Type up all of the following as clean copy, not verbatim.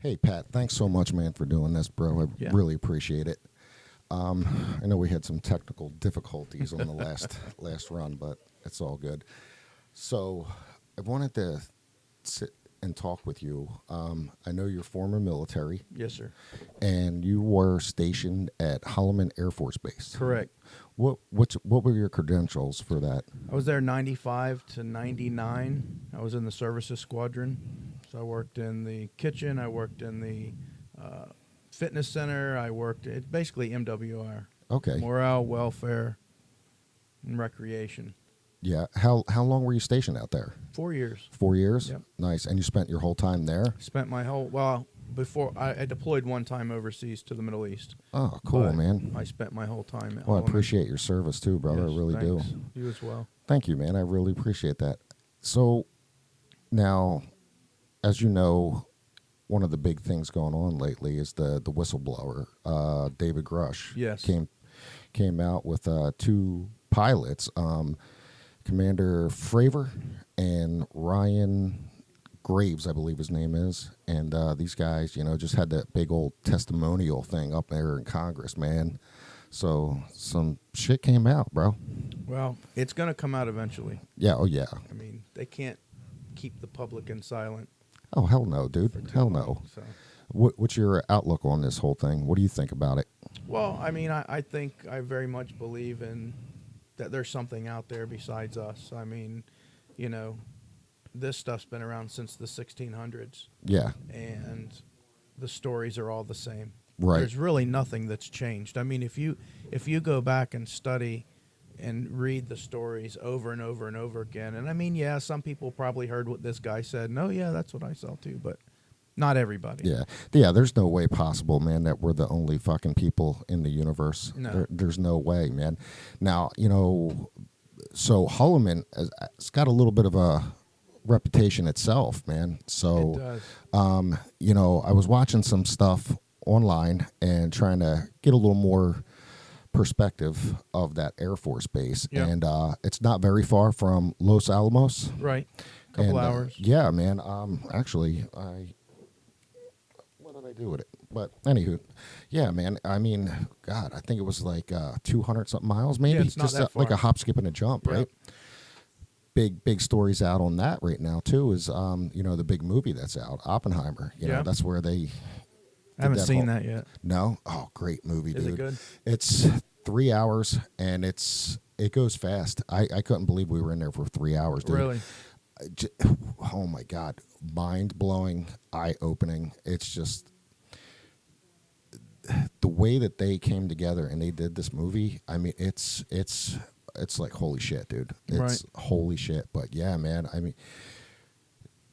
Hey, Pat, thanks so much, man, for doing this, bro. I Yeah. really appreciate it. I know we had some technical difficulties on the last run, but it's all good. So I wanted to sit and talk with you. I know you're former military, Yes, sir. and you were stationed at Holloman Air Force Base. Correct. What were your credentials for that? I was there 95 to 99. I was in the services squadron. So I worked in the kitchen. I worked in the uh, fitness center. I worked at basically MWR. Okay. Morale, welfare, and recreation. Yeah. How long were you stationed out there? 4 years. 4 years. Yep. Nice. And you spent your whole time there? Spent my whole, well, before I deployed one time overseas to the Middle East. Oh, cool, But man. I spent my whole time at Well, I Holloman. appreciate your service too, brother. Yes, I really do. thanks. You as well. Thank you, man. I really appreciate that. So now, as you know, one of the big things going on lately is the whistleblower, David Grush. Yes. Came out with two pilots, Commander Fravor and Ryan Graves, I believe his name is. And these guys, just had that big old testimonial thing up there in Congress, man. So some shit came out, bro. Well, it's going to come out eventually. Yeah, oh yeah. I mean, they can't keep the public in silent Oh, hell no, dude. for too Hell long. no. So, What's your outlook on this whole thing? What do you think about it? well, I mean, I think I very much believe in that there's something out there besides us. I mean, this stuff's been around since the 1600s, Yeah, and the stories are all the same. right. There's really nothing that's changed. I mean, if you go back and study and read the stories over and over and over again, and I mean, yeah, some people probably heard what this guy said. No, yeah, that's what I saw too, but not everybody. Yeah. There's no way possible, man, that we're the only fucking people in the universe. No. There's no way, man. Now, so Holloman it's got a little bit of a reputation itself, man. It So, does. I was watching some stuff online and trying to get a little more perspective of that Air Force base. Yep. And it's not very far from Los Alamos. Right. Couple And, hours. yeah, man. Actually, what did I do with it? But anywho, yeah, man. I mean, God, I think it was like 200 something miles, maybe. Yeah, it's not just that like a far. hop, skip, and a jump, Yep. right? Big stories out on that right now too. Is the big movie that's out, Oppenheimer. Yeah. That's where they. I haven't that seen whole- that yet. No, oh, great movie, Is dude. it good? It's 3 hours and it goes fast. I couldn't believe we were in there for 3 hours, dude. Really? Oh my God, mind blowing, eye opening. It's just the way that they came together and they did this movie. I mean, it's like holy shit, dude. It's Right. holy shit. But yeah, man. I mean,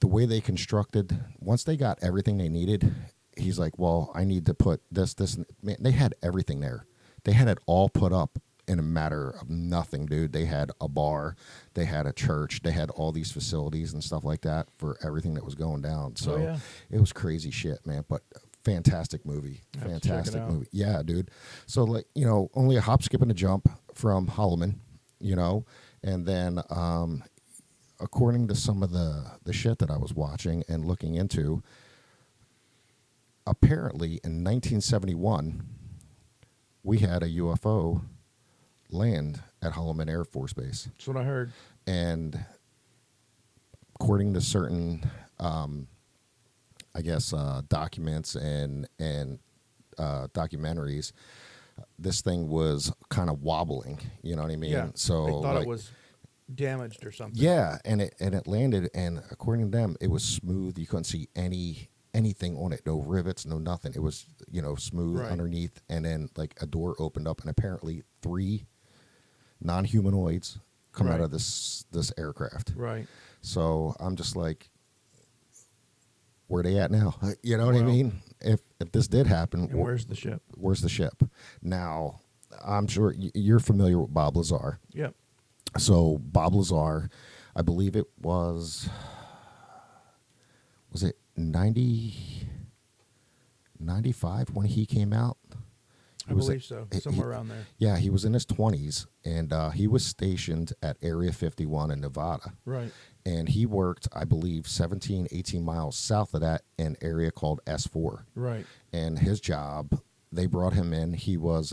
the way they constructed, once they got everything they needed, he's like, well, I need to put this, and man, they had everything there. They had it all put up in a matter of nothing, dude. They had a bar, they had a church, they had all these facilities and stuff like that for everything that was going down. So yeah. it was crazy shit, man. But fantastic movie. I have to check it Fantastic out. movie. Yeah, dude. So like, only a hop, skip, and a jump from Holloman, and then according to some of the shit that I was watching and looking into, apparently in 1971 we had a UFO land at Holloman Air Force Base, That's what I heard. and according to certain documents and documentaries, this thing was kind of wobbling, you know what I mean? Yeah. So They thought like, it was damaged or something. yeah, and it landed, and according to them, it was smooth. You couldn't see anything on it, no rivets, no nothing. It was smooth Right. underneath, and then like a door opened up, and apparently 3 non-humanoids come out Right. of this aircraft. Right. So I'm just like, where they at now? You know what I Well- mean? If this did happen, And where's the ship? where's the ship? Now, I'm sure you're familiar with Bob Lazar. Yep. So Bob Lazar, I believe it was it 95 when he came out? I believe so. he- Somewhere around there. Yeah, he was in his 20s, and he was stationed at Area 51 in Nevada. Right. And he worked, I believe, 17, 18 miles south of that in an area called S4. Right. And his job, they brought him in. He was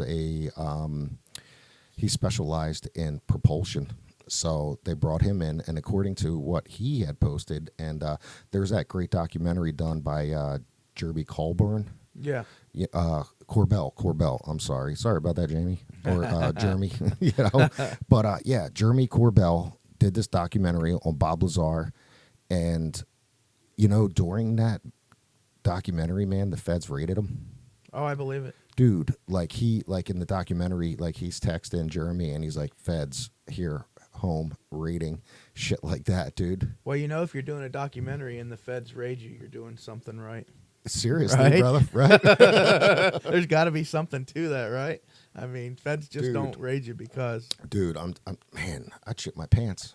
he specialized in propulsion. So they brought him in, and according to what he had posted, and there's that great documentary done by Jeremy Colburn. Yeah. Yeah, Corbell. I'm sorry. Sorry about that, Jamie. Or Jeremy. You know. But yeah, Jeremy Corbell did this documentary on Bob Lazar. And, you know, during that documentary, man, the feds raided him. Oh, I believe it. Dude, like in the documentary, like he's texting Jeremy and he's like, feds here, home, raiding, shit like that, dude. Well, you know, if you're doing a documentary and the feds raid you, you're doing something right. Seriously, Right? brother, right? There's got to be something to that, right? I mean, feds just Dude. don't raid you because. Dude, I'm man, I'd shit my pants.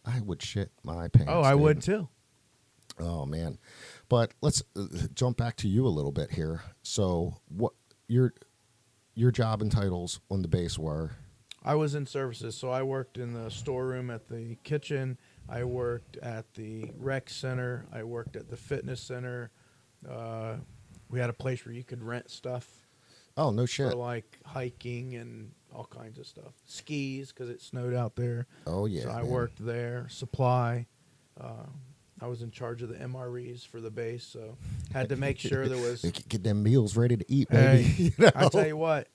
I would shit my pants. Oh, I dude. would too. Oh man, but let's jump back to you a little bit here. So, what your job and titles on the base were? I was in services, so I worked in the storeroom at the kitchen. I worked at the rec center. I worked at the fitness center. We had a place where you could rent stuff Oh no shit. for like hiking and all kinds of stuff. Skis because it snowed out there. Oh yeah. So I man. worked there. Supply. I was in charge of the MREs for the base, so had to make sure there was. Get them meals ready to eat, baby. Hey, You know? I tell you what,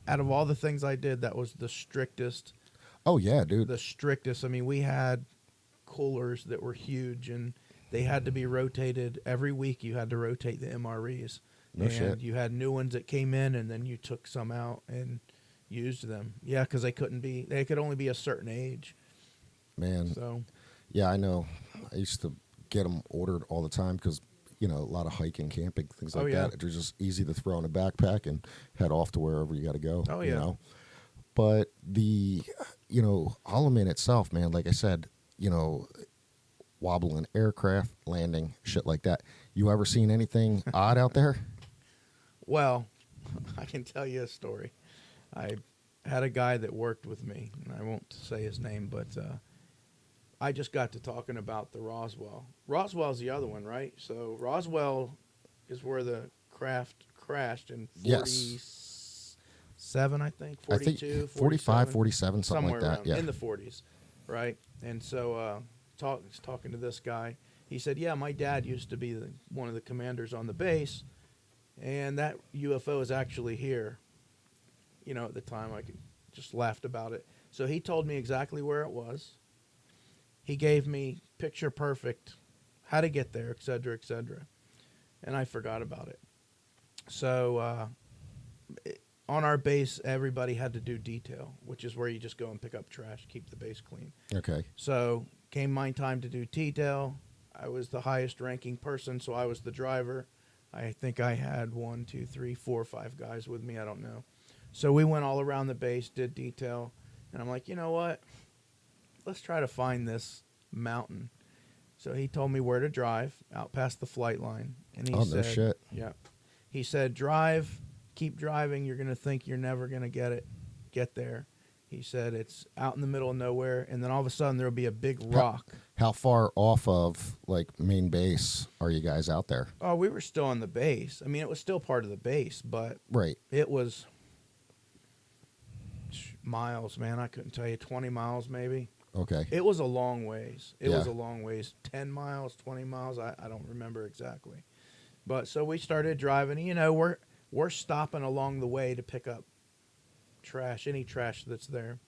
out of all the things I did, that was the strictest. Oh yeah, dude. The strictest. I mean, we had coolers that were huge, and they had to be rotated every week. You had to rotate the MREs, No and shit. you had new ones that came in, and then you took some out and used them. Yeah, because they couldn't be. They could only be a certain age. Man. So Yeah, I know. I used to get them ordered all the time because, you know, a lot of hiking, camping, things like Oh, yeah. that. They're just easy to throw in a backpack and head off to wherever you got to go. Oh, You yeah. know? But the, you know, Holloman itself, man, like I said, you know, wobbling aircraft, landing, shit like that. You ever seen anything odd out there? well, I can tell you a story. I had a guy that worked with me, and I won't say his name, but I just got to talking about the Roswell. Roswell's the other one, right? So Roswell is where the craft crashed in Yes. 47, I think, I 42, think 45, 47, 47, something somewhere like that. around Yeah. in the 40s, right? And so talking to this guy, he said, "Yeah, my dad used to be one of the commanders on the base, and that UFO is actually here." You know, at the time, I just laughed about it. So he told me exactly where it was. He gave me picture perfect how to get there, et cetera, and I forgot about it. So on our base, everybody had to do detail, which is where you just go and pick up trash, keep the base clean. Okay. So came my time to do detail. I was the highest ranking person, so I was the driver. I think I had 1, 2, 3, 4, 5 guys with me. I don't know. So we went all around the base, did detail, and I'm like, you know what? Let's try to find this mountain. So he told me where to drive out past the flight line, and he Oh, said, no shit. Yeah. He said, drive, keep driving. You're gonna think you're never gonna get there. He said it's out in the middle of nowhere, and then all of a sudden there'll be a big rock. How far off of, like, main base are you guys out there? Oh, we were still on the base. I mean, it was still part of the base, but Right. it was miles, man. I couldn't tell you, 20 miles maybe. Okay. It was a long ways. It was Yeah. a long ways. 10 miles, 20 miles. I don't remember exactly. But so we started driving. You know, we're stopping along the way to pick up trash, any trash that's there.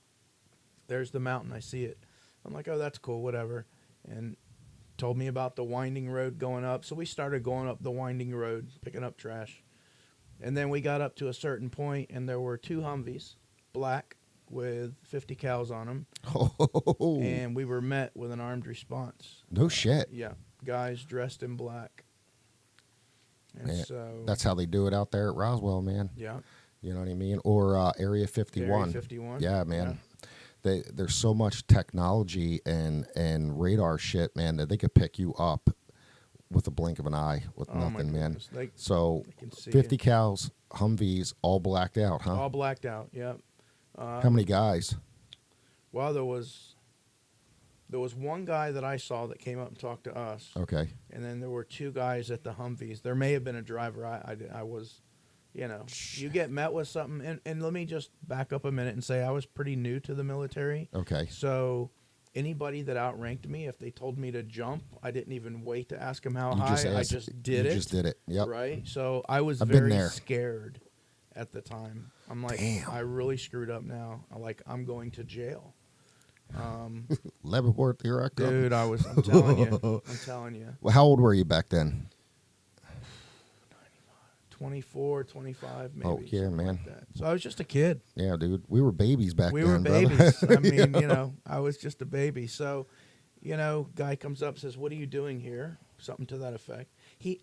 There's the mountain. I see it. I'm like, oh, that's cool, whatever. And told me about the winding road going up. So we started going up the winding road, picking up trash. And then we got up to a certain point, and there were 2 Humvees, black, with 50 cows on them. Oh. And we were met with an armed response. No shit. Yeah, guys dressed in black. And Man, so that's how they do it out there at Roswell, man. yeah, You know what I mean? Or Area 51. Area 51. Yeah, man. There's so much technology and radar shit, man, that they could pick you up with a blink of an eye with Oh, my nothing, man. goodness. So They can see 50 you. cows Humvees all blacked out, huh? All blacked out. Yep. How many guys? Well, there was one guy that I saw that came up and talked to us, Okay. and then there were two guys at the Humvees. There may have been a driver. I was, you get met with something, and let me just back up a minute and say I was pretty new to the military. Okay. So anybody that outranked me, if they told me to jump, I didn't even wait to ask them how You high. just I asked- just did it. You just did it. Yep. Right. So I was I've been very there. scared at the time. I'm like, Damn. I really screwed up now. I'm going to jail. Leavenworth, here I come. Dude, I'm telling you. I'm telling you. Well, how old were you back then? 24, 25, maybe. Oh, yeah, something man. like that. So I was just a kid. Yeah, dude. We were babies back We then. were brother. babies. I mean, I was just a baby. So, guy comes up and says, "What are you doing here?" Something to that effect.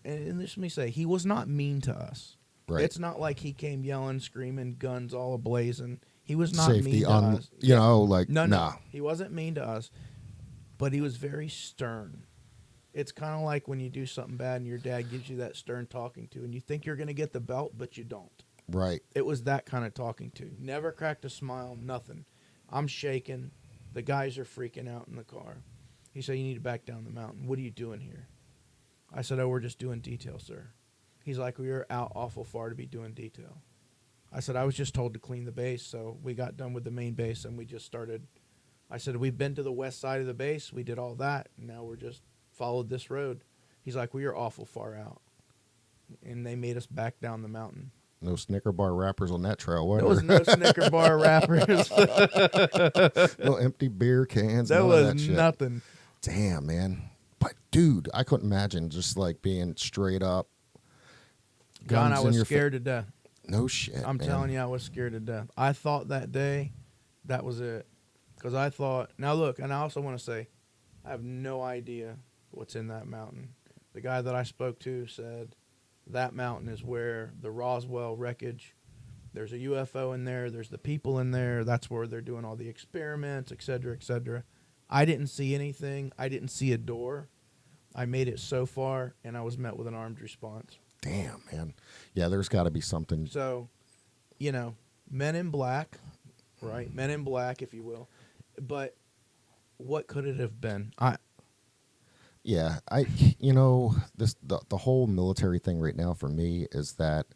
And let me say, he was not mean to us. Right. It's not like he came yelling, screaming, guns all ablazing. He was not Safety mean to on, us. you know, like, No, nah. he wasn't mean to us, but he was very stern. It's kind of like when you do something bad and your dad gives you that stern talking to, and you think you're going to get the belt, but you don't. Right. It was that kind of talking to. Never cracked a smile, nothing. I'm shaking. The guys are freaking out in the car. He said, "You need to back down the mountain. What are you doing here?" I said, "Oh, we're just doing detail, sir." He's like, "We were out awful far to be doing detail." I said, "I was just told to clean the base." So we got done with the main base and we just started. I said, "We've been to the west side of the base. We did all that. And now we're just followed this road." He's like, "We are awful far out." And they made us back down the mountain. No Snicker bar wrappers on that trail. There Whatever. was no Snicker bar wrappers. No empty beer cans. There none of was that shit. nothing. Damn, man. But dude, I couldn't imagine just like being straight up. John, guns I in was your scared to death. No shit. I'm man. telling you, I was scared to death. I thought that day, that was it. Because I thought, now look, and I also want to say, I have no idea what's in that mountain. The guy that I spoke to said that mountain is where the Roswell wreckage, there's a UFO in there, there's the people in there, that's where they're doing all the experiments, et cetera, et cetera. I didn't see anything. I didn't see a door. I made it so far, and I was met with an armed response. Damn, man. Yeah, there's got to be something. So, Men in Black, right? Men in Black, if you will. But what could it have been? Yeah, the whole military thing right now for me is that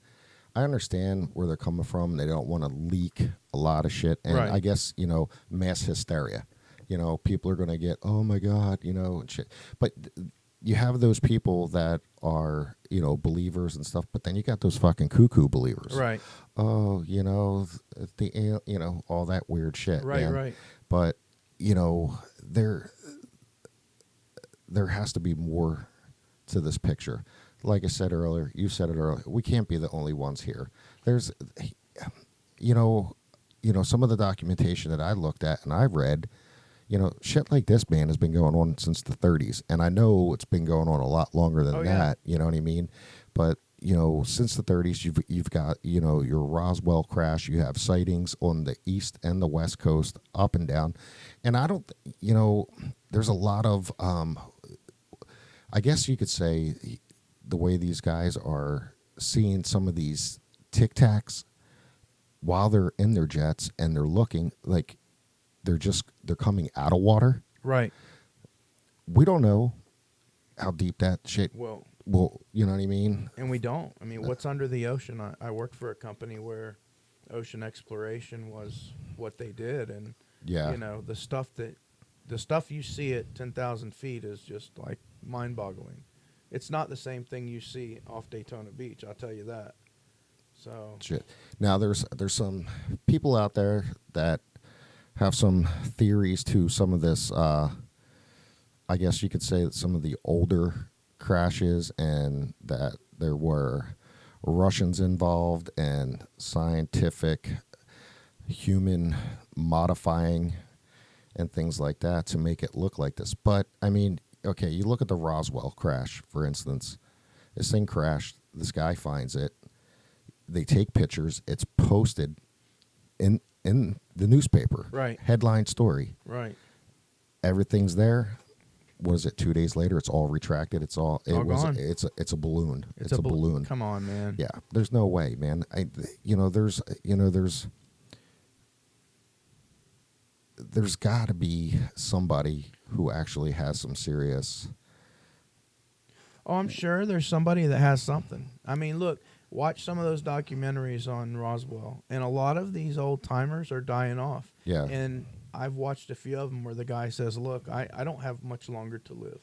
I understand where they're coming from. They don't want to leak a lot of shit, and Right. I guess mass hysteria. People are going to get, oh my god, and shit. But you have those people that are believers and stuff, but then you got those fucking cuckoo believers, Right. Oh, all that weird shit, Right, man. right. But there has to be more to this picture. Like I said earlier, you said it earlier. We can't be the only ones here. There's, some of the documentation that I looked at and I read, shit like this, man, has been going on since the 30s, and I know it's been going on a lot longer than Oh, yeah. that. You know what I mean? But since the 30s, you've got your Roswell crash. You have sightings on the east and the west coast, up and down, and I don't, there's a lot of, I guess you could say, the way these guys are seeing some of these tic tacs while they're in their jets and they're looking like they're coming out of water. Right. We don't know how deep that shit Well, you know what I mean? and we don't. I mean, what's under the ocean? I worked for a company where ocean exploration was what they did, and Yeah. the stuff you see at 10,000 feet is just like mind-boggling. It's not the same thing you see off Daytona Beach. I'll tell you that. So Shit. Now there's some people out there that have some theories to some of this. I guess you could say that some of the older crashes and that there were Russians involved and scientific human modifying and things like that to make it look like this. But I mean, okay, you look at the Roswell crash, for instance. This thing crashed. This guy finds it. They take pictures. It's posted in the newspaper. Right. Headline story. right. Everything's there. what is it? 2 days later, it's all retracted. It's all all gone. It's a balloon. It's a balloon. Come on, man. Yeah, there's no way, man. There's got to be somebody who actually has some serious. Oh, I'm sure there's somebody that has something. I mean, look, watch some of those documentaries on Roswell, and a lot of these old timers are dying off. Yeah. And I've watched a few of them where the guy says, "Look, I don't have much longer to live.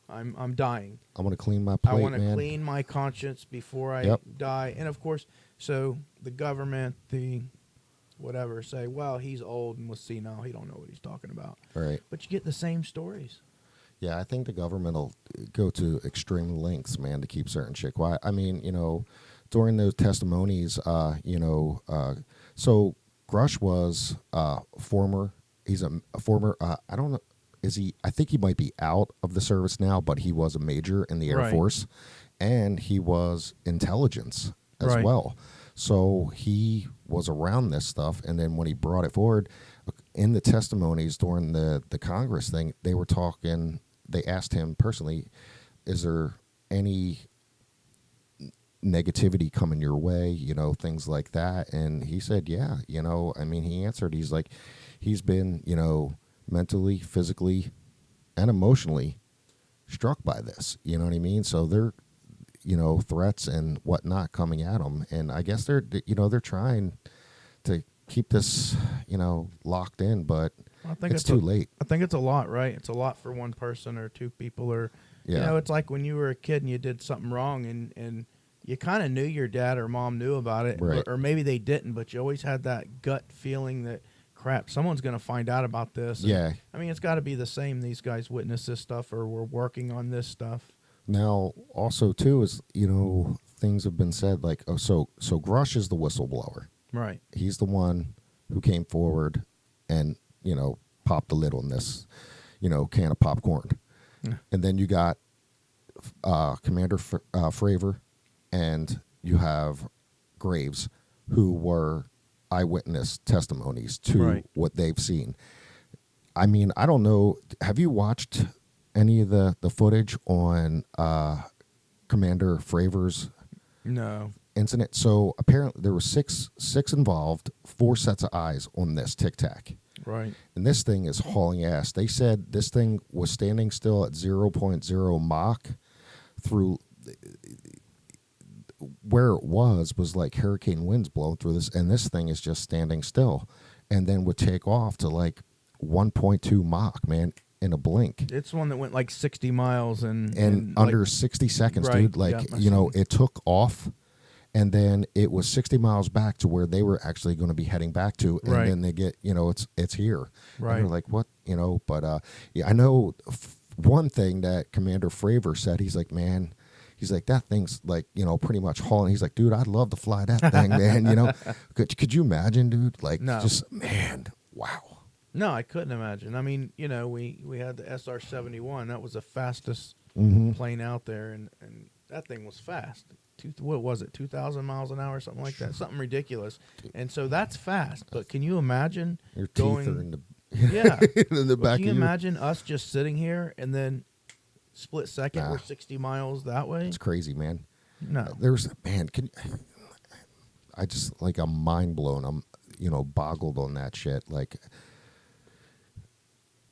I'm dying. I want to clean my plate, I want to man. clean my conscience before I Yep. die." And of course, so the government, the whatever, say, "Well, he's old and was senile. He don't know what he's talking about." Right. But you get the same stories. Yeah, I think the government will go to extreme lengths, man, to keep certain shit quiet. I mean, during those testimonies, so Grush was former. He's a former. I don't know. Is he? I think he might be out of the service now, but he was a major in the Air Right. Force, and he was intelligence as Right. well. So he was around this stuff, and then when he brought it forward in the testimonies during the Congress thing, they were talking. They asked him personally, "Is there any negativity coming your way, things like that?" And he said, yeah, I mean, he answered, he's like, he's been, mentally, physically, and emotionally struck by this, you know what I mean? So they're, threats and whatnot coming at him. And I guess they're trying to keep this, locked in, but I think it's too late. I think it's a lot, right? It's a lot for one person or two people, or Yeah. it's like when you were a kid and you did something wrong, and you kind of knew your dad or mom knew about it, Right. or maybe they didn't, but you always had that gut feeling that, crap, someone's going to find out about this. And, Yeah. I mean, it's got to be the same. These guys witnessed this stuff or were working on this stuff. Now, also too is things have been said like, oh, so Grush is the whistleblower. Right. He's the one who came forward and popped the lid on this can of popcorn. Yeah. And then you got Commander Fravor, and you have Graves, who were eyewitness testimonies to Right. what they've seen. I mean, I don't know. Have you watched any of the footage on Commander Fravor's No. incident? So apparently there were six involved, 4 sets of eyes on this Tic Tac. Right. And this thing is hauling ass. They said this thing was standing still at 0.0 Mach through where it was like hurricane winds blowing through this, and this thing is just standing still, and then would take off to like 1.2 Mach, man, in a blink. It's one that went like 60 miles And under 60 seconds, right, dude. Like, yeah, it took off, and then it was 60 miles back to where they were actually going to be heading back to, and Right. then they get, it's here. Right. And they're like, what? But yeah, I know one thing that Commander Fravor said. He's like, man, he's like, that thing's like, pretty much hauling. He's like, dude, I'd love to fly that thing, man. Could you imagine, dude? Like, No. just, man, wow. No, I couldn't imagine. I mean, we had the SR-71. That was the fastest Mm-hmm. plane out there, and that thing was fast. What was it, 2,000 miles an hour, something like that, something ridiculous. And so that's fast. But can you imagine Your going? teeth are in the Yeah. in the But back can you of your. imagine us just sitting here and then split second Nah. we're 60 miles that way? It's crazy, man. No. There's man. I just like I'm mind blown. I'm boggled on that shit. Like,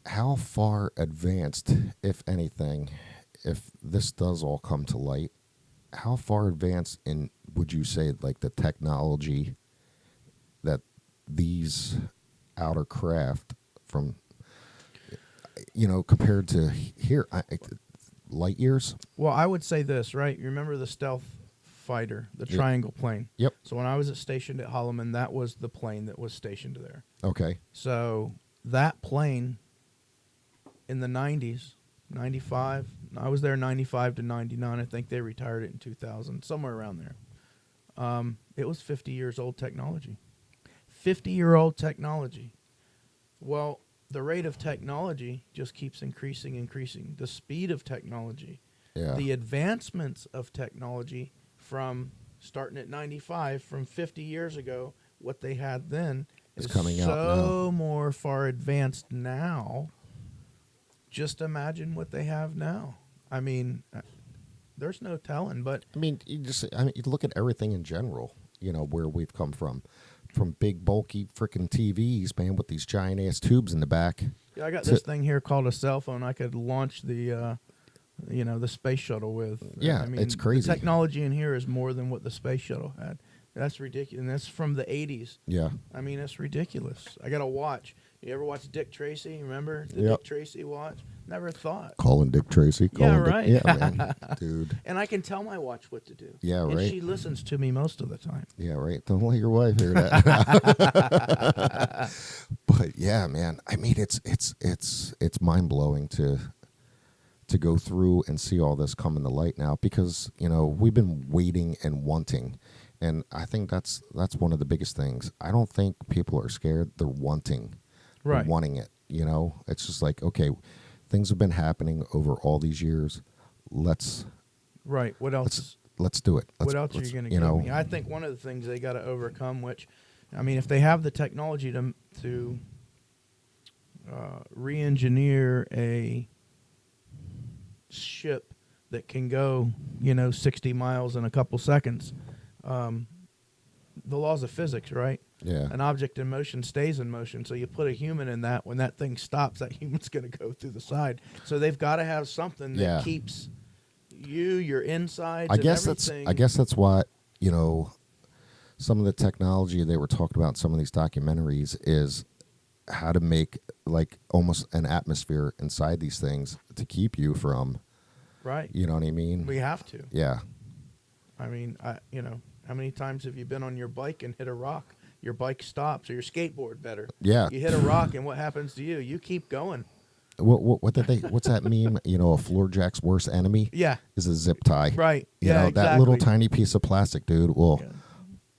how far advanced, if anything, if this does all come to light, how far advanced in would you say like the technology that these outer craft from compared to here, light years? Well, I would say this, right? You remember the stealth fighter, the Yep. triangle plane? Yep. So when I was stationed at Holloman, that was the plane that was stationed there. Okay. So that plane in the 90s, 95, I was there 95 to 99. I think they retired it in 2000, somewhere around there. It was 50 years old technology. 50-year-old technology. Well, the rate of technology just keeps increasing. The speed of technology. Yeah. The advancements of technology from starting at 95, from 50 years ago, what they had then It's is coming out so more far advanced now. just imagine what they have now. I mean, there's no telling, but I mean, you look at everything in general. Where we've come from big bulky freaking TVs, man, with these giant ass tubes in the back. yeah, I got this thing here called a cell phone. I could launch the the space shuttle with. Yeah, I mean, it's crazy. The technology in here is more than what the space shuttle had. That's ridiculous. And that's from the 80s. Yeah. I mean, that's ridiculous. I got a watch. You ever watch Dick Tracy? Remember the Yep. Dick Tracy watch? Never thought. Calling Dick Tracy. Yeah, Calling right. Yeah, man. Dude. And I can tell my watch what to do. Yeah, and right. she listens to me most of the time. Yeah, right. Don't let your wife hear that. But yeah, man. I mean, it's mind blowing to go through and see all this come in the light now, because we've been waiting and wanting, and I think that's one of the biggest things. I don't think people are scared. They're wanting, Right. They're wanting it. It's just like, okay, things have been happening over all these years. Let's Right. What else? let's do it. What else are you going to give me? I think one of the things they got to overcome, which, I mean, if they have the technology to re-engineer a ship that can go 60 miles in a couple seconds, the laws of physics, right? Yeah. An object in motion stays in motion, so you put a human in that. When that thing stops, that human's going to go through the side. So they've got to have something that keeps your insides. I guess everything. that's what some of the technology they were talking about in some of these documentaries is how to make like almost an atmosphere inside these things to keep you from. Right. You know what I mean? We have to. Yeah. I mean, how many times have you been on your bike and hit a rock? Your bike stops, or your skateboard better. Yeah. You hit a rock, and what happens to you? You keep going. What did they? What's that meme? A floor jack's worst enemy. Yeah. Is a zip tie. Right. You Yeah. know, Exactly. that little tiny piece of plastic, dude, will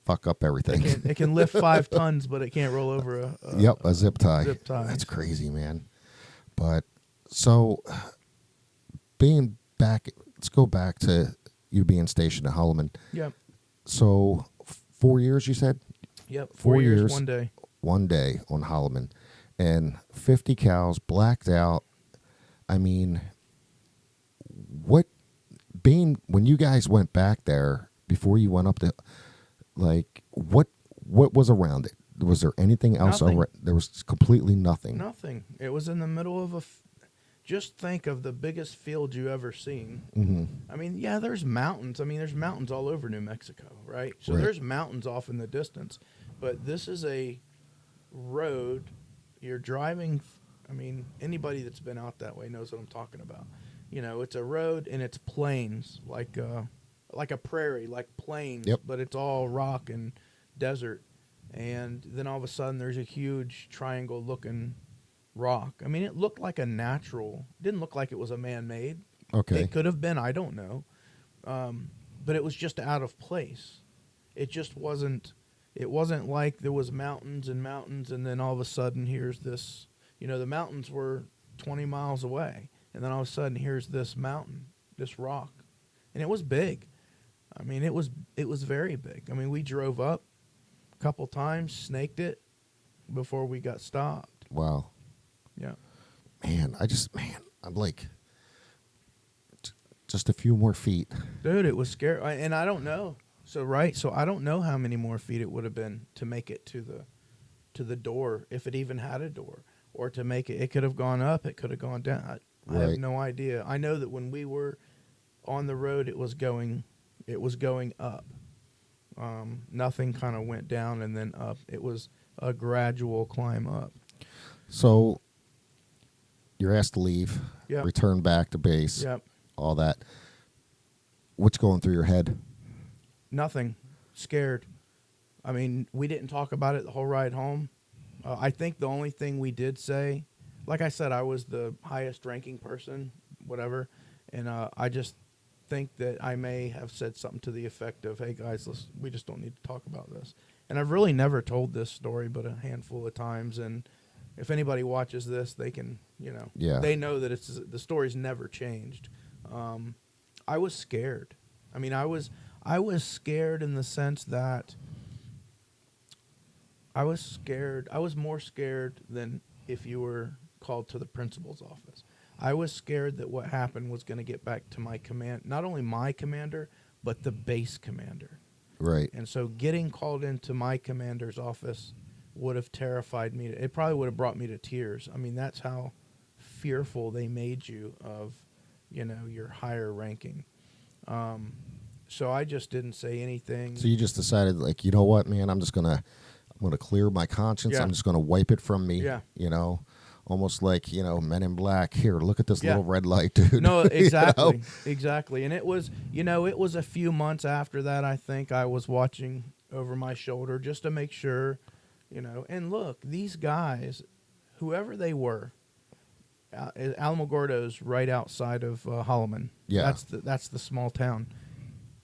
fuck up everything. It can lift 5 tons, but it can't roll over a Yep, a zip tie. Zip tie. That's crazy, man. But so being back, let's go back to you being stationed at Holloman. Yep. So 4 years, you said? Yep. 4 years, 1 day. 1 day on Holloman, and 50 cows blacked out. I mean, when you guys went back there before you went up to, like, what was around it? Was there anything else? Nothing. There was completely nothing. Nothing. It was in the middle of just think of the biggest field you ever seen. Mm-hmm. I mean, yeah, there's mountains. I mean, there's mountains all over New Mexico, right? So Right. there's mountains off in the distance. But this is a road. You're driving. I mean, anybody that's been out that way knows what I'm talking about. It's a road and it's plains, like a prairie, like plains, Yep. but it's all rock and desert. And then all of a sudden there's a huge triangle-looking rock. I mean, it looked like a natural. Didn't look like it was a man-made. Okay. It could have been. I don't know. But it was just out of place. It just wasn't. It wasn't like there was mountains and mountains, and then all of a sudden here's this. The mountains were 20 miles away, and then all of a sudden here's this mountain, this rock, and it was big. I mean, it was very big. I mean, we drove up a couple times, snaked it before we got stopped. Wow. Yeah. Man, I'm like, just a few more feet. Dude, it was scary. And I don't know. So I don't know how many more feet it would have been to make it to the door, if it even had a door, or to make it. It could have gone up. It could have gone down. I have no idea. I know that when we were on the road, it was going up. Nothing kind of went down and then up. It was a gradual climb up. So you're asked to leave, Yep. return back to base, Yep. all that. What's going through your head? Nothing. Scared. I mean, we didn't talk about it the whole ride home. I think the only thing we did say, like I said, I was the highest ranking person, whatever, and I just think that I may have said something to the effect of, "Hey guys, we just don't need to talk about this." And I've really never told this story but a handful of times, and if anybody watches this, they can, they know that the story's never changed. I was scared. I mean, I was scared in the sense that I was scared. I was more scared than if you were called to the principal's office. I was scared that what happened was going to get back to my command, not only my commander, but the base commander. Right. And so getting called into my commander's office would have terrified me. It probably would have brought me to tears. I mean, that's how fearful they made you of, your higher ranking. So I just didn't say anything. So you just decided, like, you know what, man, I'm gonna clear my conscience. Yeah. I'm just gonna wipe it from me. Yeah. Almost like, Men in Black. Here, look at this Yeah. little red light, dude. No, exactly, You know? exactly. And it was, it was a few months after that. I think I was watching over my shoulder just to make sure, And look, these guys, whoever they were, Alamogordo's right outside of Holloman. Yeah. That's the small town.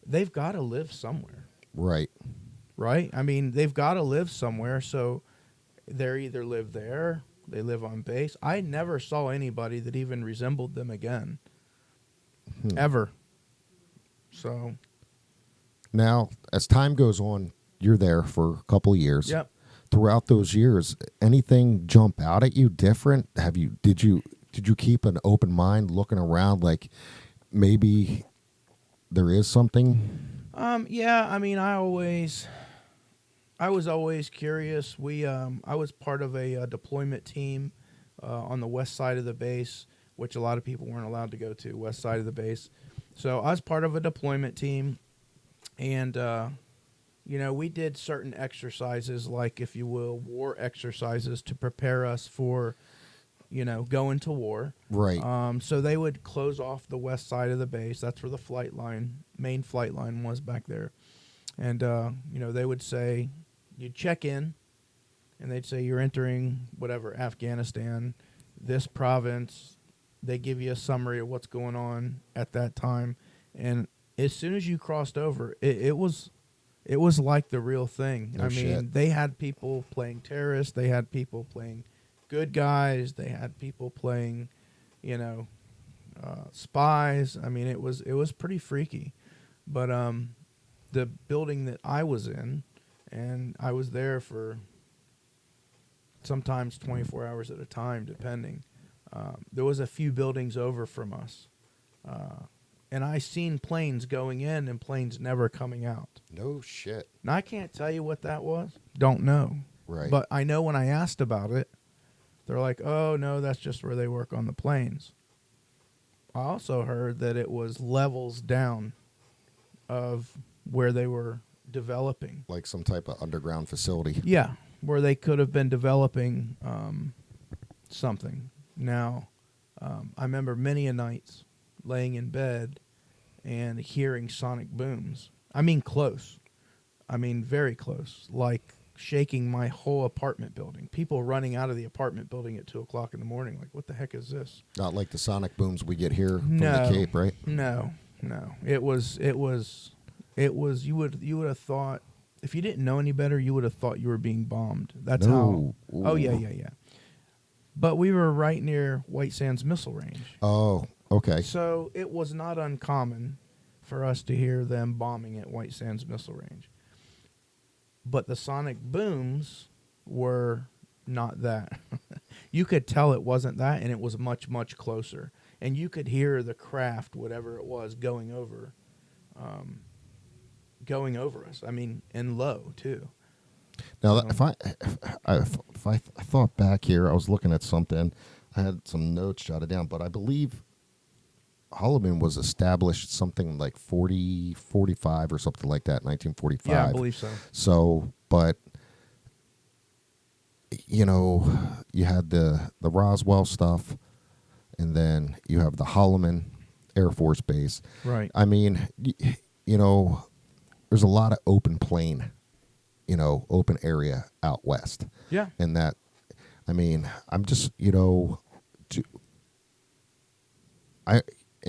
They've got to live somewhere, Right. right? I mean, they've got to live somewhere. So they either live there, they live on base. I never saw anybody that even resembled them again, ever. So Now, as time goes on, you're there for a couple of years. Yep. Throughout those years, anything jump out at you different? Did you keep an open mind, looking around, like maybe there is something? Yeah. I mean, I was always curious. I was part of a deployment team on the west side of the base, which a lot of people weren't allowed to go to, west side of the base. So I was part of a deployment team, and we did certain exercises, like, if you will, war exercises to prepare us for, going to war. Right. So they would close off the west side of the base. That's where the main flight line was back there. And, they would say, you'd check in, and they'd say, you're entering whatever, Afghanistan, this province. They give you a summary of what's going on at that time. And as soon as you crossed over, it was like the real thing. No shit. They had people playing terrorists. They had people playing good guys. They had people playing, spies. I mean, it was pretty freaky. But the building that I was in, and I was there for sometimes 24 hours at a time, depending. There was a few buildings over from us. And I seen planes going in and planes never coming out. No shit. Now, I can't tell you what that was. Don't know. Right. But I know when I asked about it, they're like, oh, no, that's just where they work on the planes. I also heard that it was levels down of where they were developing. Like some type of underground facility. Yeah, where they could have been developing something. Now, I remember many a nights laying in bed and hearing sonic booms. I mean, close. I mean, very close. Like shaking my whole apartment building. People running out of the apartment building at 2 o'clock in the morning. Like, what the heck is this? Not like the sonic booms we get here from No. the Cape, right? No. It was. You would have thought, if you didn't know any better, you would have thought you were being bombed. That's No. how. Oh yeah. But we were right near White Sands Missile Range. Oh, okay. So it was not uncommon for us to hear them bombing at White Sands Missile Range. But the sonic booms were not that. You could tell it wasn't that, and it was much, much closer. And you could hear the craft, whatever it was, going over us. I mean, and low, too. Now, if I thought back here, I was looking at something. I had some notes jotted down, but I believe Holloman was established something like 45 or something like that, 1945. Yeah, I believe so. So, but, you had the Roswell stuff, and then you have the Holloman Air Force Base. Right. I mean, there's a lot of open plain, open area out west. Yeah. And that, I mean, I'm just, in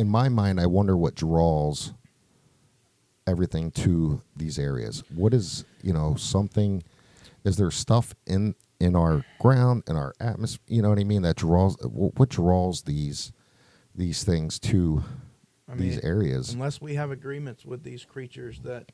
my mind, I wonder what draws everything to these areas. What is, something, is there stuff in our ground, in our atmosphere, you know what I mean, that draws, what draws these things to these areas? Unless we have agreements with these creatures that,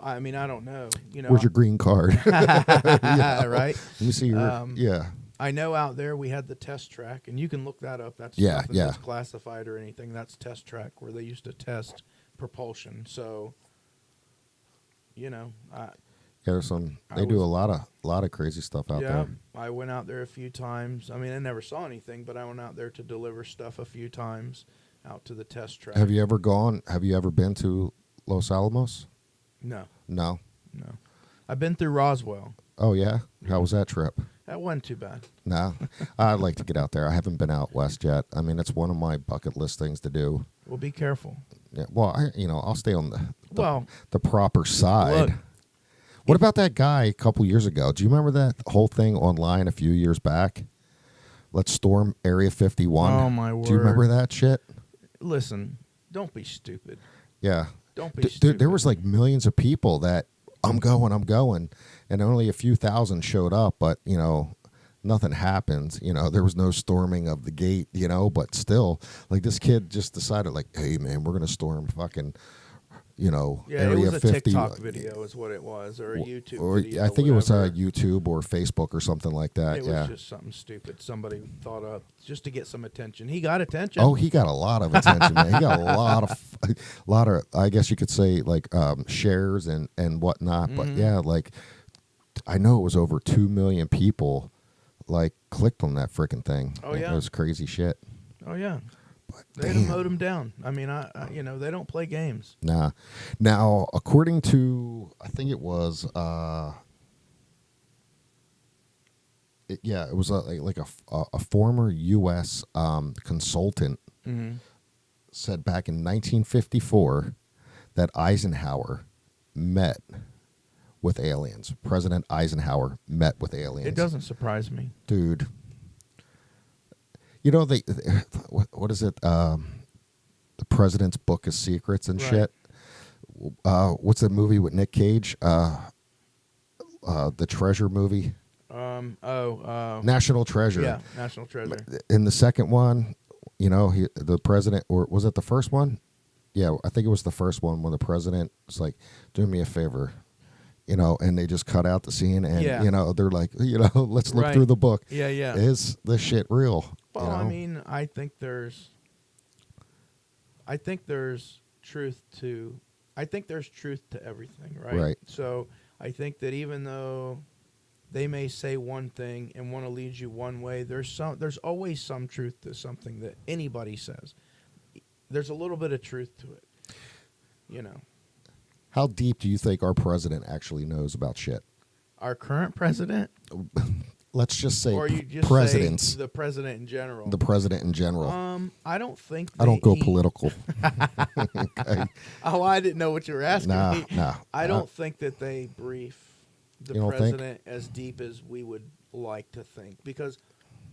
I mean, I don't know. Where's your green card? Right? Let me see your, yeah. I know out there we had the test track, and you can look that up. That's Yeah, nothing yeah. that's classified or anything. That's test track where they used to test propulsion. So, you know, Yeah, there's some. I They do was- a lot of crazy stuff out yeah, there. I went out there a few times. I mean, I never saw anything, but I went out there to deliver stuff a few times out to the test track. Have you ever gone? Have you ever been to Los Alamos? No, No. no. I've been through Roswell. Oh yeah. How was that trip? That wasn't too bad. No, I'd like to get out there. I haven't been out west yet. I mean, it's one of my bucket list things to do. Well, be careful. Yeah, well, I'll stay on Well, the proper side. look, What about that guy a couple years ago? Do you remember that whole thing online a few years back? Let's storm Area 51. Oh, my word. Do you remember that shit? listen, don't be stupid. Yeah. Don't be stupid. There was like millions of people that I'm going, and only a few thousand showed up, but nothing happened. There was no storming of the gate, but still, like, this kid just decided, like, hey man, we're gonna storm fucking Yeah, Area it was a 50. TikTok video is what it was, or a YouTube Or video. I think it was whatever. YouTube or Facebook or something like that. It yeah. was just something stupid somebody thought up just to get some attention. He got attention. Oh, he got a lot of attention, man. He got a lot of, I guess you could say, like, shares and whatnot. But yeah, like, I know it was over 2 million people, like, clicked on that freaking thing. Oh, yeah. It was crazy shit. Oh yeah. But They'd have mowed him down. I mean, I they don't play games. Nah. Now, according to, I think it was, it was like a former U.S. Consultant said back in 1954 that Eisenhower met with aliens. President Eisenhower met with aliens. It doesn't surprise me. Dude. They what is it? The President's Book of Secrets and Right. shit. What's that movie with Nick Cage? The Treasure movie. National Treasure. Yeah, National Treasure. In the second one, the president, or was it the first one? Yeah, I think it was the first one when the president was like, "Do me a favor," and they just cut out the scene, and Yeah. they're like, let's look Right. through the book. Yeah, yeah. Is this shit real? Well, I mean, I think there's truth to everything, right? Right. So I think that even though they may say one thing and want to lead you one way, there's always some truth to something that anybody says. There's a little bit of truth to it, How deep do you think our president actually knows about shit? Our current president, Let's just say or you just presidents. say the president in general. The president in general. I don't think I don't go he- political. Okay. Oh, I didn't know what you were asking Nah, me. nah. I don't think that they brief the You don't think? president as deep as we would like to think, because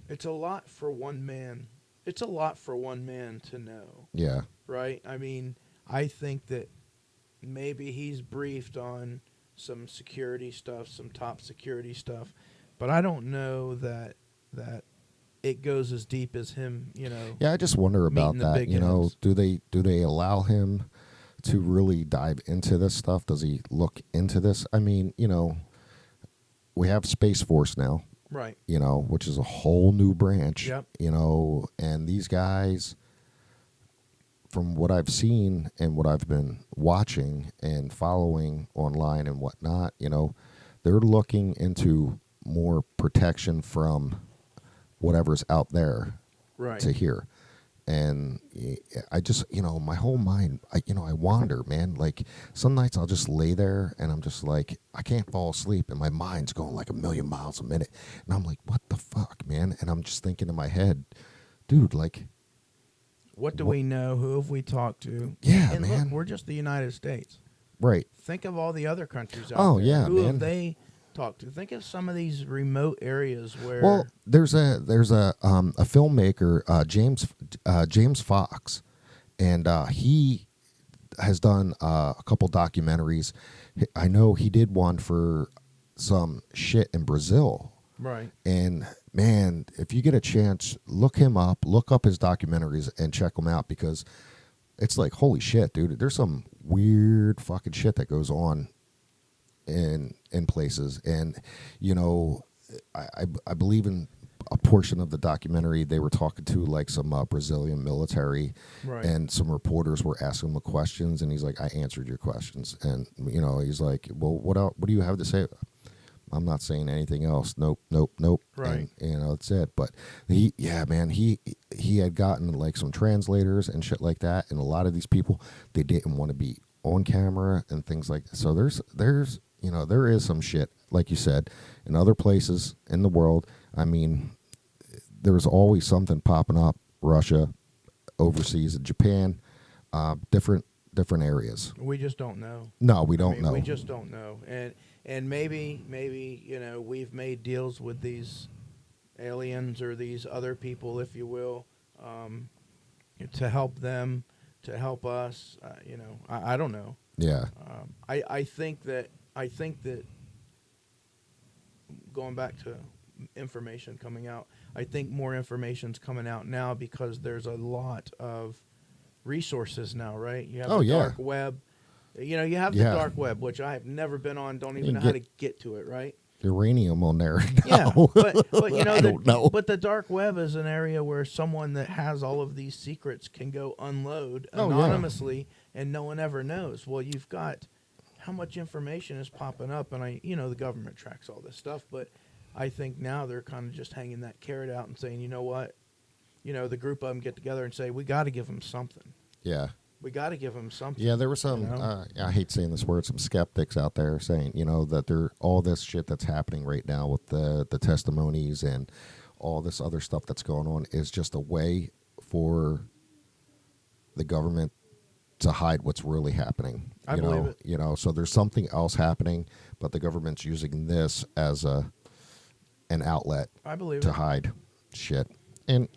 it's a lot for one man. It's a lot for one man to know, Yeah. right? I mean, I think that maybe he's briefed on some security stuff, some top security stuff, but I don't know that it goes as deep as him, Yeah, I just wonder about Meeting the that. big ends. Do they allow him to really dive into this stuff? Does he look into this? I mean, we have Space Force now, Right. which is a whole new branch. Yep. And these guys, from what I've seen and what I've been watching and following online and whatnot, they're looking into more protection from whatever's out there Right. to here. And I just, my whole mind, I wander, man. Like, some nights I'll just lay there and I'm just like, I can't fall asleep, and my mind's going like a million miles a minute. And I'm like, what the fuck, man? And I'm just thinking in my head, dude, like, What do we know? Who have we talked to? Yeah, and man. Look, we're just the United States. right. Think of all the other countries out Oh, there. yeah, Who man. have they talked to? Think of some of these remote areas where. Well, there's a filmmaker, James Fox, and he has done a couple documentaries. I know he did one for some shit in Brazil. right. And man, if you get a chance, look him up, look up his documentaries and check them out, because it's like, holy shit, dude. There's some weird fucking shit that goes on in places. And, I believe in a portion of the documentary, they were talking to like some Brazilian military, Right. and some reporters were asking him questions, and he's like, "I answered your questions," and he's like, "Well, what else, what do you have to say?" I'm not saying anything else. Nope, nope, nope. Right. And that's it. But yeah, man, he had gotten like some translators and shit like that, and a lot of these people, they didn't want to be on camera and things like that. So there's there is some shit, like you said, in other places in the world. I mean, there's always something popping up. Russia, overseas, Japan, different areas. We just don't know. No, we I don't mean, know. we just don't know. And maybe we've made deals with these aliens or these other people, if you will, to help them, to help us. I don't know. Yeah. I think that going back to information coming out, I think more information's coming out now because there's a lot of resources now, right? You have Oh, the yeah. dark web. You have the Yeah. dark web, which I have never been on, don't You even know can how to get to it, right? Uranium on there. Yeah, No. but I don't know. but the dark web is an area where someone that has all of these secrets can go unload Oh, yeah. anonymously, and no one ever knows. Well, you've got how much information is popping up, and the government tracks all this stuff, but I think now they're kind of just hanging that carrot out and saying, you know what, the group of them get together and say, we got to give them something. Yeah. We got to give them something. Yeah, there were some, I hate saying this word, some skeptics out there saying, that there all this shit that's happening right now with the testimonies and all this other stuff that's going on is just a way for the government to hide what's really happening. I believe it. So there's something else happening, but the government's using this as an outlet I believe to it. hide shit. And,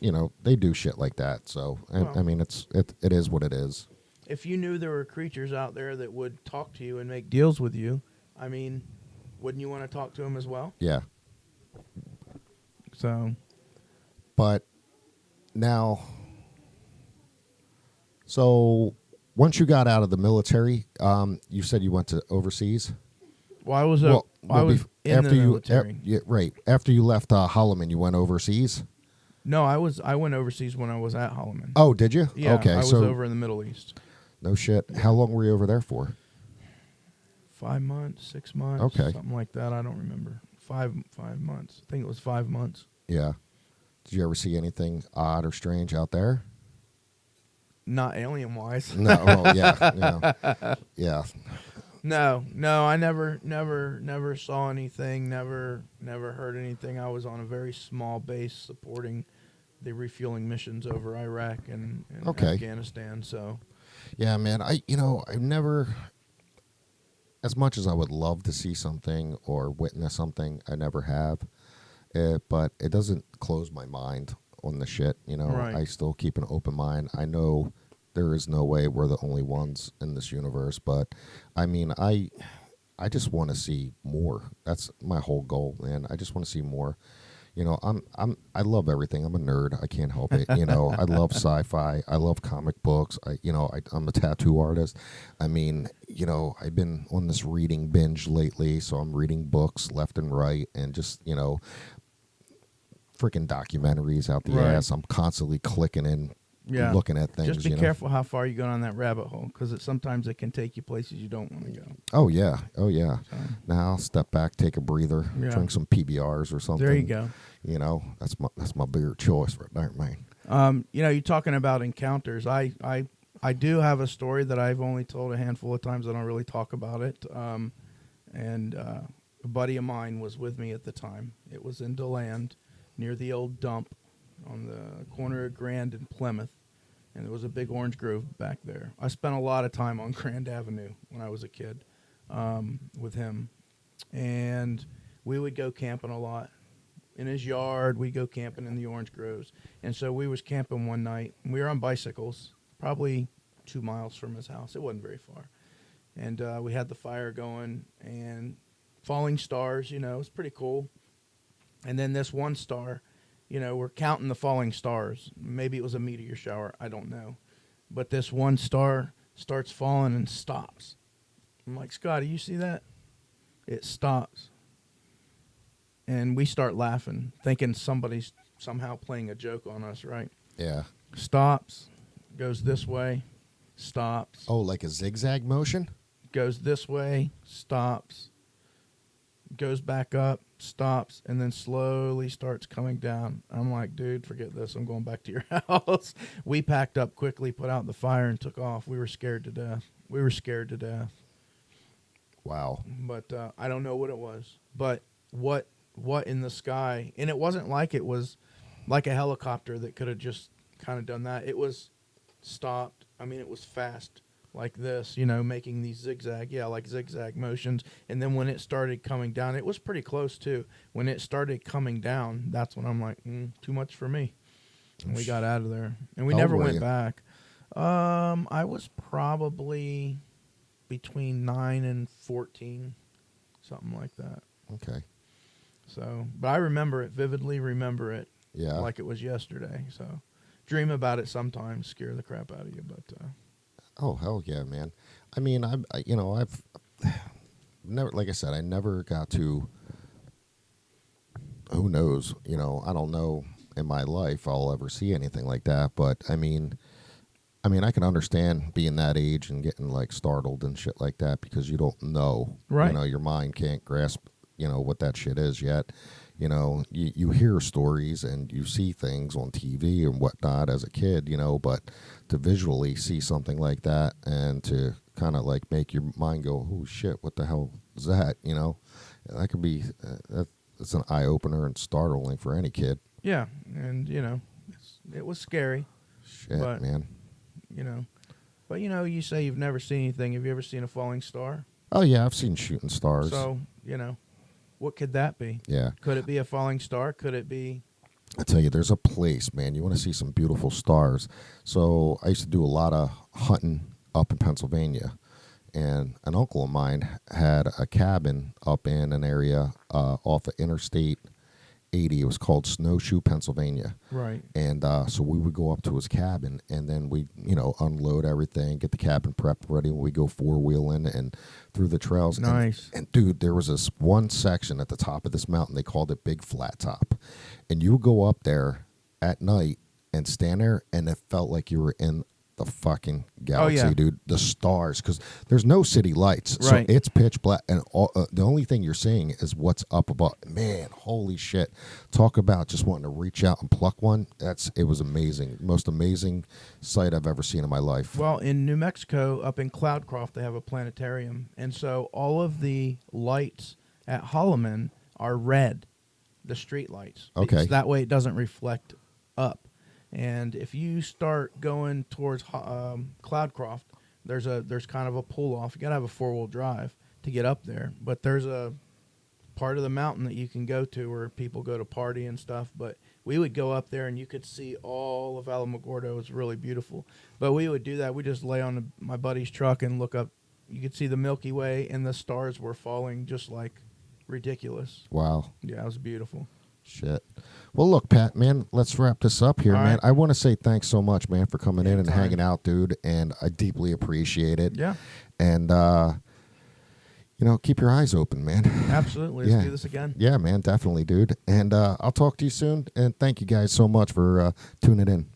they do shit like that. So, Well, I mean, it is what it is. If you knew there were creatures out there that would talk to you and make deals with you, I mean, wouldn't you want to talk to them as well? Yeah. So, But now, so once you got out of the military, you said you went to overseas. well, I was in after the you, military. yeah, right. After you left Holloman, you went overseas. No, I went overseas when I was at Holloman. Oh, did you? Yeah, Okay, I was so over in the Middle East. no shit. How long were you over there for? 5 months, 6 months, Okay. something like that. I don't remember. 5 months. I think it was 5 months. Yeah. Did you ever see anything odd or strange out there? Not alien wise. No. Well, yeah. Yeah. No, I never saw anything, never heard anything. I was on a very small base supporting the refueling missions over Iraq and Okay. Afghanistan. So, Yeah, man. I never, as much as I would love to see something or witness something, I never have. But it doesn't close my mind on the shit. Right. I still keep an open mind. I know there is no way we're the only ones in this universe, but I mean, I just want to see more. That's my whole goal, man. I just want to see more. I love everything. I'm a nerd. I can't help it. I love sci-fi. I love comic books. I'm a tattoo artist. I mean, I've been on this reading binge lately, so I'm reading books left and right, and just freaking documentaries out the Right. ass. I'm constantly clicking in, yeah. looking at things. Just be careful how far you go on that rabbit hole, because sometimes it can take you places you don't want to go. Oh yeah. So, Now I'll step back, take a breather, Yeah. drink some PBRs or something. there you go. That's my bigger choice right there, man. You're talking about encounters. I do have a story that I've only told a handful of times. I don't really talk about it. And a buddy of mine was with me at the time. It was in DeLand, near the old dump on the corner of Grand and Plymouth. And there was a big orange grove back there. I spent a lot of time on Grand Avenue when I was a kid with him. And we would go camping a lot. In his yard, we'd go camping in the orange groves. And so we was camping one night. We were on bicycles, probably 2 miles from his house. It wasn't very far. And we had the fire going and falling stars, it was pretty cool. And then this one star, we're counting the falling stars. Maybe it was a meteor shower. I don't know. But this one star starts falling and stops. I'm like, Scotty, you see that? It stops. and we start laughing, thinking somebody's somehow playing a joke on us, right? Yeah. Stops, goes this way, stops, Oh, like a zigzag motion? goes this way, stops, goes back up, stops, and then slowly starts coming down. I'm like, dude, forget this. I'm going back to your house. We packed up quickly, put out the fire, and took off. We were scared to death. We were scared to death. Wow. But I don't know what it was. But what in the sky? And it wasn't like it was like a helicopter that could have just kind of done that. It was stopped. I mean, it was fast like this, you know, making these zigzag motions. And then when it started coming down, it was pretty close too. When it started coming down, that's when I'm like, too much for me. And we got out of there. And we How never old were went you? back. I was probably between 9 and 14, something like that. Okay. So, but I remember it vividly, remember it Yeah. like it was yesterday. So, dream about it sometimes, scare the crap out of you. But Oh, hell yeah, man. I mean, I've never, like I said, I never got to, who knows, I don't know in my life I'll ever see anything like that. But I mean, I can understand being that age and getting like startled and shit like that because you don't know, Right. your mind can't grasp, what that shit is yet. You hear stories and you see things on TV and whatnot as a kid, but to visually see something like that and to kind of like make your mind go, oh shit, what the hell is that? That could be, that's an eye opener and startling for any kid. yeah, and it was scary. Shit, But- man. But you say you've never seen anything. Have you ever seen a falling star? Oh yeah, I've seen shooting stars. So what could that be? Yeah. Could it be a falling star? Could it be? I tell you, there's a place, man. You want to see some beautiful stars. So I used to do a lot of hunting up in Pennsylvania, and an uncle of mine had a cabin up in an area off of Interstate 80. It was called Snowshoe, Pennsylvania. Right. And so we would go up to his cabin, and then we, unload everything, get the cabin prepped ready, and we go four-wheeling and through the trails. Nice. And dude, there was this one section at the top of this mountain. They called it Big Flat Top. And you would go up there at night and stand there, and it felt like you were in the fucking galaxy, yeah. dude. The stars, because there's no city lights. Right. So it's pitch black, and the only thing you're seeing is what's up above. Man, holy shit. Talk about just wanting to reach out and pluck one. It was amazing. Most amazing sight I've ever seen in my life. Well, in New Mexico, up in Cloudcroft, they have a planetarium. And so all of the lights at Holloman are red, the street lights. Okay. Because that way it doesn't reflect up. And if you start going towards Cloudcroft, there's kind of a pull-off. You got to have a four-wheel drive to get up there. But there's a part of the mountain that you can go to where people go to party and stuff. But we would go up there, and you could see all of Alamogordo. It was really beautiful. But we would do that. We just lay on my buddy's truck and look up. You could see the Milky Way, and the stars were falling just like ridiculous. Wow. Yeah, it was beautiful. Shit. Well, look, Pat, man, let's wrap this up here, All man. right. I want to say thanks so much, man, for coming in and Anytime. hanging out, dude. And I deeply appreciate it. Yeah, And, keep your eyes open, man. absolutely. Let's do this again. Yeah, man, definitely, dude. And I'll talk to you soon. And thank you guys so much for tuning in.